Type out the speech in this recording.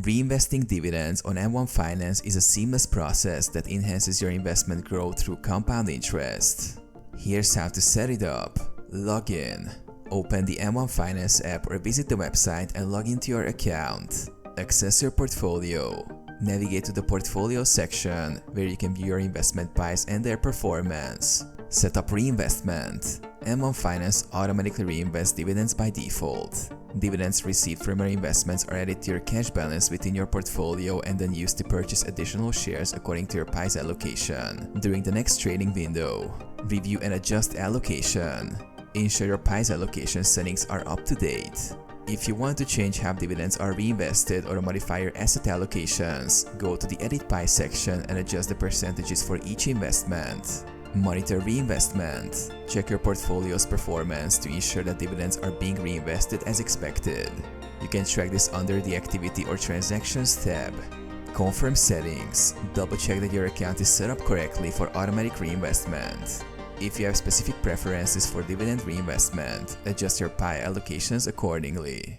Reinvesting dividends on M1 Finance is a seamless process that enhances your investment growth through compound interest. Here's how to set it up. Log in. Open the M1 Finance app or visit the website and log into your account. Access your portfolio. Navigate to the portfolio section where you can view your investment pies and their performance. Set up reinvestment. M1 Finance automatically reinvests dividends by default. Dividends received from your investments are added to your cash balance within your portfolio and then used to purchase additional shares according to your pies allocation. During the next trading window, review and adjust allocation. Ensure your pies allocation settings are up to date. If you want to change how dividends are reinvested or modify your asset allocations, go to the Edit Pie section and adjust the percentages for each investment. Monitor reinvestment. Check your portfolio's performance to ensure that dividends are being reinvested as expected. You can track this under the Activity or Transactions tab. Confirm settings. Double check that your account is set up correctly for automatic reinvestment. If you have specific preferences for dividend reinvestment, adjust your pie allocations accordingly.